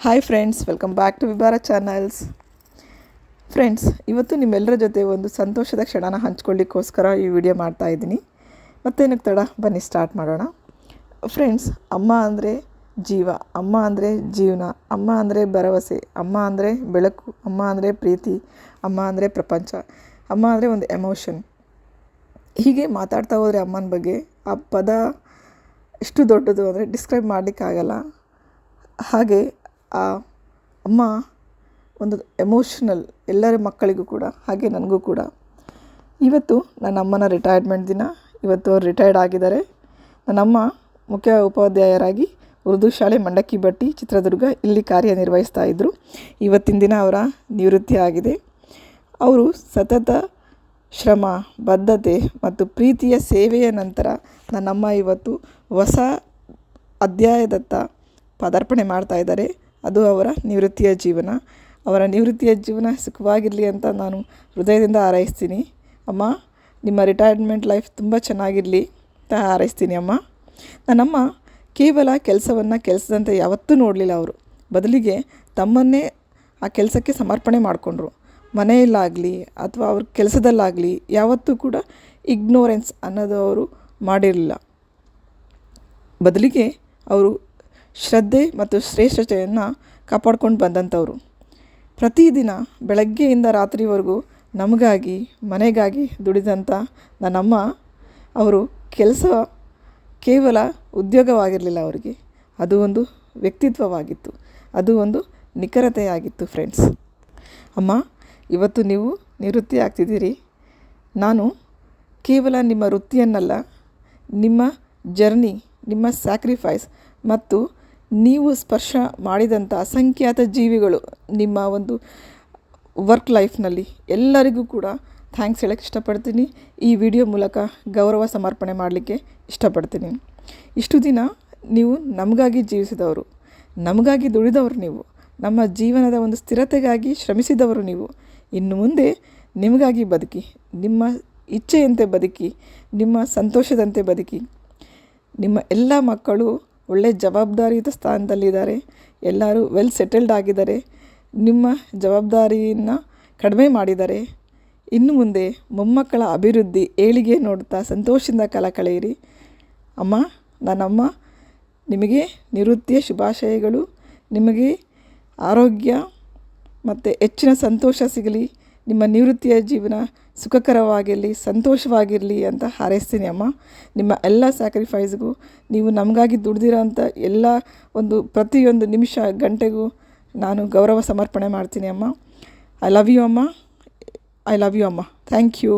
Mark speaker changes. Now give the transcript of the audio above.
Speaker 1: Hi friends, welcome back to Vibhara channels. Friends, ಇವತ್ತು ನಿಮ್ಮೆಲ್ಲರ ಜೊತೆ ಒಂದು ಸಂತೋಷದ ಕ್ಷಣನ ಹಂಚ್ಕೊಳ್ಳಿಕ್ಕೋಸ್ಕರ ಈ ವಿಡಿಯೋ ಮಾಡ್ತಾ ಇದ್ದೀನಿ. ಮತ್ತೇನಕ್ಕೆ ತಡ, ಬನ್ನಿ ಸ್ಟಾರ್ಟ್ ಮಾಡೋಣ. ಫ್ರೆಂಡ್ಸ್, ಅಮ್ಮ ಅಂದರೆ ಜೀವ, ಅಮ್ಮ ಅಂದರೆ ಜೀವನ, ಅಮ್ಮ ಅಂದರೆ ಭರವಸೆ, ಅಮ್ಮ ಅಂದರೆ ಬೆಳಕು, ಅಮ್ಮ ಅಂದರೆ ಪ್ರೀತಿ, ಅಮ್ಮ ಅಂದರೆ ಪ್ರಪಂಚ, ಅಮ್ಮ ಅಂದರೆ ಒಂದು ಎಮೋಷನ್. ಹೀಗೆ ಮಾತಾಡ್ತಾ ಹೋದರೆ ಅಮ್ಮನ ಬಗ್ಗೆ ಆ ಪದ ಎಷ್ಟು ದೊಡ್ಡದು ಅಂದರೆ ಡಿಸ್ಕ್ರೈಬ್ ಮಾಡಲಿಕ್ಕಾಗಲ್ಲ. ಹಾಗೆ ಆ ಅಮ್ಮ ಒಂದು ಎಮೋಷ್ನಲ್ ಎಲ್ಲರ ಮಕ್ಕಳಿಗೂ ಕೂಡ, ಹಾಗೆ ನನಗೂ ಕೂಡ. ಇವತ್ತು ನನ್ನ ಅಮ್ಮನ ರಿಟೈರ್ಮೆಂಟ್ ದಿನ. ಇವತ್ತು ಅವ್ರು ರಿಟೈರ್ಡ್ ಆಗಿದ್ದಾರೆ. ನನ್ನಮ್ಮ ಮುಖ್ಯ ಉಪಾಧ್ಯಾಯರಾಗಿ ಉರ್ದು ಶಾಲೆ ಮಂಡಕ್ಕಿ ಬಟ್ಟಿ, ಚಿತ್ರದುರ್ಗ ಇಲ್ಲಿ ಕಾರ್ಯನಿರ್ವಹಿಸ್ತಾ ಇದ್ದರು. ಇವತ್ತಿನ ದಿನ ಅವರ ನಿವೃತ್ತಿ ಆಗಿದೆ. ಅವರು ಸತತ ಶ್ರಮ, ಬದ್ಧತೆ ಮತ್ತು ಪ್ರೀತಿಯ ಸೇವೆಯ ನಂತರ ನನ್ನಮ್ಮ ಇವತ್ತು ಹೊಸ ಅಧ್ಯಾಯದತ್ತ ಪದಾರ್ಪಣೆ ಮಾಡ್ತಾ ಇದ್ದಾರೆ. ಅದು ಅವರ ನಿವೃತ್ತಿಯ ಜೀವನ. ಅವರ ನಿವೃತ್ತಿಯ ಜೀವನ ಸುಖವಾಗಿರಲಿ ಅಂತ ನಾನು ಹೃದಯದಿಂದ ಹಾರೈಸ್ತೀನಿ. ಅಮ್ಮ, ನಿಮ್ಮ ರಿಟೈರ್ಮೆಂಟ್ ಲೈಫ್ ತುಂಬ ಚೆನ್ನಾಗಿರಲಿ ಅಂತ ಹಾರೈಸ್ತೀನಿ ಅಮ್ಮ. ನನ್ನಮ್ಮ ಕೇವಲ ಕೆಲಸದಂತೆ ಯಾವತ್ತೂ ನೋಡಲಿಲ್ಲ. ಅವರು ಬದಲಿಗೆ ತಮ್ಮನ್ನೇ ಆ ಕೆಲಸಕ್ಕೆ ಸಮರ್ಪಣೆ ಮಾಡಿಕೊಂಡ್ರು. ಮನೆಯಲ್ಲಾಗಲಿ ಅಥವಾ ಅವ್ರ ಕೆಲಸದಲ್ಲಾಗಲಿ ಯಾವತ್ತೂ ಕೂಡ ಇಗ್ನೋರೆನ್ಸ್ ಅನ್ನೋದು ಅವರು ಮಾಡಿರಲಿಲ್ಲ. ಬದಲಿಗೆ ಅವರು ಶ್ರದ್ಧೆ ಮತ್ತು ಶ್ರೇಷ್ಠತೆಯನ್ನು ಕಾಪಾಡ್ಕೊಂಡು ಬಂದಂಥವ್ರು. ಪ್ರತಿದಿನ ಬೆಳಗ್ಗೆಯಿಂದ ರಾತ್ರಿವರೆಗೂ ನಮಗಾಗಿ, ಮನೆಗಾಗಿ ದುಡಿದಂಥ ನನ್ನಮ್ಮ ಅವರು ಕೆಲಸ ಕೇವಲ ಉದ್ಯೋಗವಾಗಿರಲಿಲ್ಲ ಅವರಿಗೆ. ಅದು ಒಂದು ವ್ಯಕ್ತಿತ್ವವಾಗಿತ್ತು, ಅದು ಒಂದು ನಿಖರತೆಯಾಗಿತ್ತು. ಫ್ರೆಂಡ್ಸ್, ಅಮ್ಮ, ಇವತ್ತು ನೀವು ನಿವೃತ್ತಿ ಆಗ್ತಿದ್ದೀರಿ. ನಾನು ಕೇವಲ ನಿಮ್ಮ ವೃತ್ತಿಯನ್ನಲ್ಲ, ನಿಮ್ಮ ಜರ್ನಿ, ನಿಮ್ಮ ಸ್ಯಾಕ್ರಿಫೈಸ್ ಮತ್ತು ನೀವು ಸ್ಪರ್ಶ ಮಾಡಿದಂಥ ಅಸಂಖ್ಯಾತ ಜೀವಿಗಳು ನಿಮ್ಮ ಒಂದು ವರ್ಕ್ ಲೈಫ್ನಲ್ಲಿ ಎಲ್ಲರಿಗೂ ಕೂಡ ಥ್ಯಾಂಕ್ಸ್ ಹೇಳೋಕ್ಕೆ ಇಷ್ಟಪಡ್ತೀನಿ. ಈ ವಿಡಿಯೋ ಮೂಲಕ ಗೌರವ ಸಮರ್ಪಣೆ ಮಾಡಲಿಕ್ಕೆ ಇಷ್ಟಪಡ್ತೀನಿ. ಇಷ್ಟು ದಿನ ನೀವು ನಮಗಾಗಿ ಜೀವಿಸಿದವರು, ನಮಗಾಗಿ ದುಡಿದವರು ನೀವು, ನಮ್ಮ ಜೀವನದ ಒಂದು ಸ್ಥಿರತೆಗಾಗಿ ಶ್ರಮಿಸಿದವರು ನೀವು. ಇನ್ನು ಮುಂದೆ ನಿಮಗಾಗಿ ಬದುಕಿ, ನಿಮ್ಮ ಇಚ್ಛೆಯಂತೆ ಬದುಕಿ, ನಿಮ್ಮ ಸಂತೋಷದಂತೆ ಬದುಕಿ. ನಿಮ್ಮ ಎಲ್ಲ ಮಕ್ಕಳು ಒಳ್ಳೆಯ ಜವಾಬ್ದಾರಿಯುತ ಸ್ಥಾನದಲ್ಲಿದ್ದಾರೆ. ಎಲ್ಲರೂ ವೆಲ್ ಸೆಟಲ್ಡ್ ಆಗಿದ್ದಾರೆ. ನಿಮ್ಮ ಜವಾಬ್ದಾರಿಯನ್ನು ಕಡಿಮೆ ಮಾಡಿದ್ದಾರೆ. ಇನ್ನು ಮುಂದೆ ಮೊಮ್ಮಕ್ಕಳ ಅಭಿವೃದ್ಧಿ, ಏಳಿಗೆ ನೋಡುತ್ತಾ ಸಂತೋಷದಿಂದ ಕಾಲ ಕಳೆಯಿರಿ. ಅಮ್ಮ, ನನ್ನಮ್ಮ ನಿಮಗೆ ನಿವೃತ್ತಿಯ ಶುಭಾಶಯಗಳು. ನಿಮಗೆ ಆರೋಗ್ಯ ಮತ್ತು ಹೆಚ್ಚಿನ ಸಂತೋಷ ಸಿಗಲಿ. ನಿಮ್ಮ ನಿವೃತ್ತಿಯ ಜೀವನ ಸುಖಕರವಾಗಿರಲಿ, ಸಂತೋಷವಾಗಿರಲಿ ಅಂತ ಹಾರೈಸ್ತೀನಿ ಅಮ್ಮ. ನಿಮ್ಮ ಎಲ್ಲ ಸ್ಯಾಕ್ರಿಫೈಸ್ಗೂ, ನೀವು ನಮಗಾಗಿ ದುಡ್ದಿರೋ ಅಂಥ ಎಲ್ಲ ಒಂದು ಪ್ರತಿಯೊಂದು ನಿಮಿಷ, ಗಂಟೆಗೂ ನಾನು ಗೌರವ ಸಮರ್ಪಣೆ ಮಾಡ್ತೀನಿ ಅಮ್ಮ. ಐ ಲವ್ ಯು ಅಮ್ಮ. ಐ ಲವ್ ಯು ಅಮ್ಮ. Thank you.